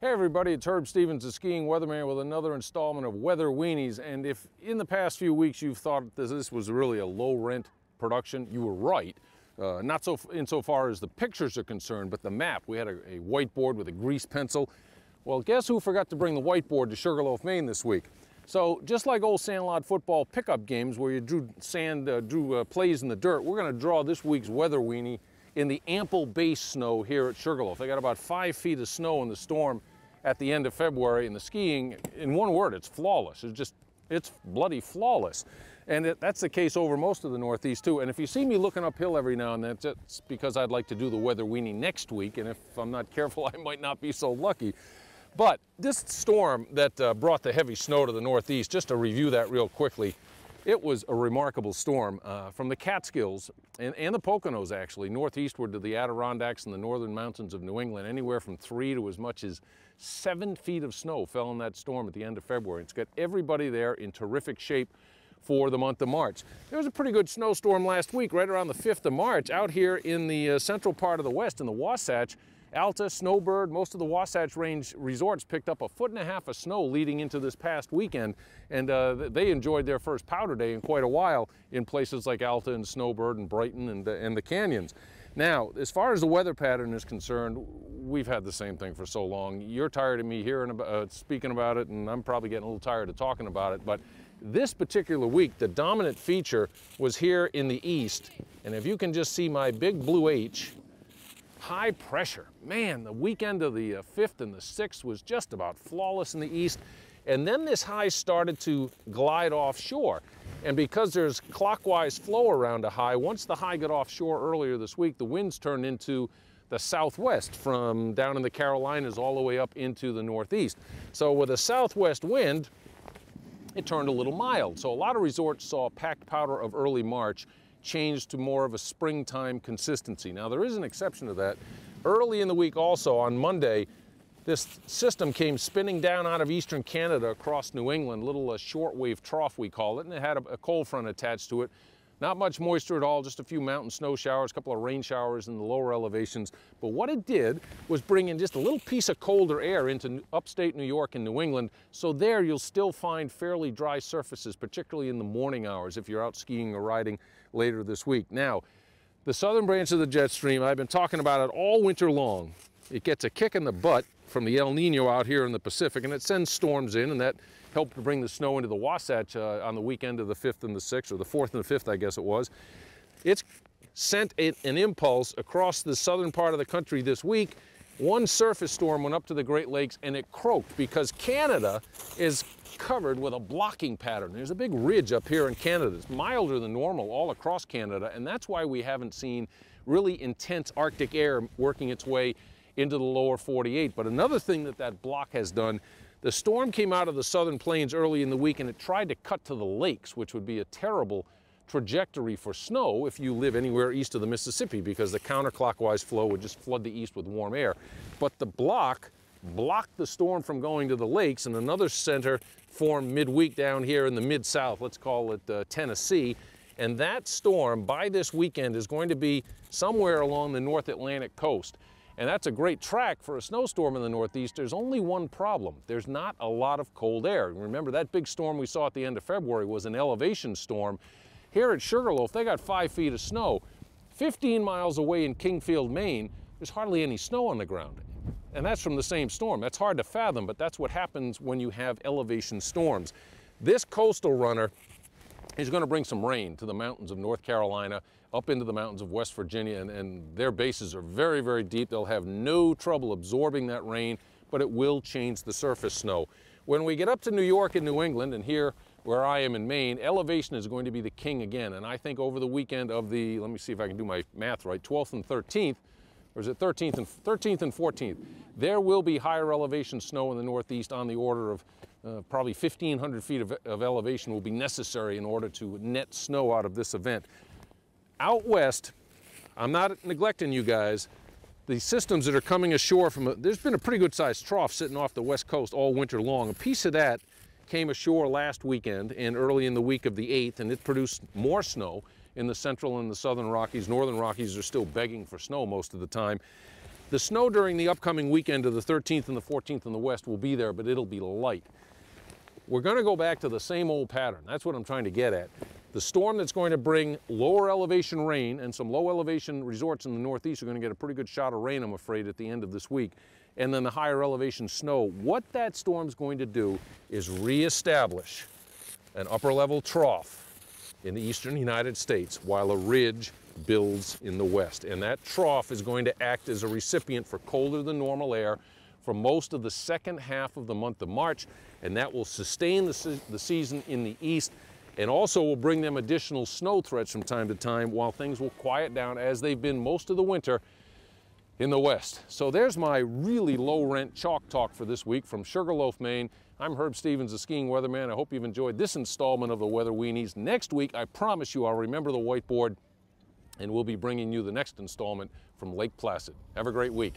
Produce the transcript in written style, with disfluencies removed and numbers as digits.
Hey everybody, it's Herb Stevens, the skiing weatherman, with another installment of Weather Weenies. And if in the past few weeks you've thought this was really a low rent production, you were right. Not so insofar as the pictures are concerned, but the map. We had a whiteboard with a grease pencil. Well, guess who forgot to bring the whiteboard to Sugarloaf, Maine this week? So just like old sandlot football pickup games where you drew plays in the dirt, we're going to draw this week's Weather Weenie in the ample base snow here at Sugarloaf. They got about 5 feet of snow in the storm at the end of February, and the skiing, in one word, it's flawless. It's bloody flawless. And that's the case over most of the Northeast too. And if you see me looking uphill every now and then, it's because I'd like to do the Weather Weenie next week, and if I'm not careful, I might not be so lucky. But this storm that brought the heavy snow to the Northeast, just to review that real quickly, it was a remarkable storm from the Catskills and the Poconos, actually, northeastward to the Adirondacks and the northern mountains of New England. Anywhere from 3 to as much as 7 feet of snow fell in that storm at the end of February. It's got everybody there in terrific shape for the month of March. There was a pretty good snowstorm last week, right around the 5th of March, out here in the central part of the West, in the Wasatch. Alta, Snowbird, most of the Wasatch Range resorts picked up 1.5 feet of snow leading into this past weekend, and they enjoyed their first powder day in quite a while in places like Alta and Snowbird and Brighton and the canyons. Now, as far as the weather pattern is concerned, we've had the same thing for so long. You're tired of me hearing about, speaking about it, and I'm probably getting a little tired of talking about it, but this particular week, the dominant feature was here in the east, and if you can just see my big blue H, high pressure. Man, the weekend of the 5th and the 6th was just about flawless in the east. And then this high started to glide offshore. And because there's clockwise flow around a high, once the high got offshore earlier this week, the winds turned into the southwest from down in the Carolinas all the way up into the northeast. So with a southwest wind, it turned a little mild. So a lot of resorts saw packed powder of early March changed to more of a springtime consistency. Now, there is an exception to that. Early in the week also, on Monday, this system came spinning down out of eastern Canada across New England, little shortwave trough we call it, and it had a cold front attached to it. Not much moisture at all, just a few mountain snow showers, a couple of rain showers in the lower elevations. But what it did was bring in just a little piece of colder air into upstate New York and New England. So there you'll still find fairly dry surfaces, particularly in the morning hours if you're out skiing or riding later this week. Now, the southern branch of the jet stream, I've been talking about it all winter long. It gets a kick in the butt from the El Nino out here in the Pacific, and it sends storms in, and that helped to bring the snow into the Wasatch on the weekend of the 5th and the 6th, or the 4th and the 5th, I guess it was. It's sent an impulse across the southern part of the country this week. One surface storm went up to the Great Lakes, and it croaked because Canada is covered with a blocking pattern. There's a big ridge up here in Canada. It's milder than normal all across Canada, and that's why we haven't seen really intense Arctic air working its way into the lower 48. But another thing that block has done, the storm came out of the southern plains early in the week, and it tried to cut to the lakes, which would be a terrible trajectory for snow if you live anywhere east of the Mississippi, because the counterclockwise flow would just flood the east with warm air. But the block blocked the storm from going to the lakes, and another center formed midweek down here in the mid-south, let's call it Tennessee. And that storm by this weekend is going to be somewhere along the North Atlantic coast. And that's a great track for a snowstorm in the Northeast. There's only one problem. There's not a lot of cold air. Remember, that big storm we saw at the end of February was an elevation storm. Here at Sugarloaf, they got 5 feet of snow. 15 miles away in Kingfield, Maine, there's hardly any snow on the ground. And that's from the same storm. That's hard to fathom, but that's what happens when you have elevation storms. This coastal runner is going to bring some rain to the mountains of North Carolina, up into the mountains of West Virginia, and their bases are very, very deep. They'll have no trouble absorbing that rain, but it will change the surface snow. When we get up to New York and New England, and here where I am in Maine, elevation is going to be the king again. And I think over the weekend of the, let me see if I can do my math right, 12th and 13th, or is it 13th and 14th, there will be higher elevation snow in the Northeast on the order of probably 1,500 feet of elevation will be necessary in order to net snow out of this event. Out west, I'm not neglecting you guys, the systems that are coming ashore from, there's been a pretty good sized trough sitting off the west coast all winter long. A piece of that came ashore last weekend and early in the week of the 8th, and it produced more snow in the central and the southern Rockies. Northern Rockies are still begging for snow most of the time. The snow during the upcoming weekend of the 13th and the 14th in the west will be there, but it'll be light. We're going to go back to the same old pattern. That's what I'm trying to get at. The storm that's going to bring lower elevation rain, and some low elevation resorts in the northeast are going to get a pretty good shot of rain, I'm afraid, at the end of this week. And then the higher elevation snow. What that storm's going to do is reestablish an upper level trough in the eastern United States while a ridge builds in the west. And that trough is going to act as a recipient for colder than normal air for most of the second half of the month of March, and that will sustain the season in the east, and also will bring them additional snow threats from time to time while things will quiet down as they've been most of the winter in the west. So there's my really low rent chalk talk for this week from Sugarloaf, Maine. I'm Herb Stevens, the skiing weatherman. I hope you've enjoyed this installment of the Weather Weenies. Next week, I promise you I'll remember the whiteboard, and we'll be bringing you the next installment from Lake Placid. Have a great week.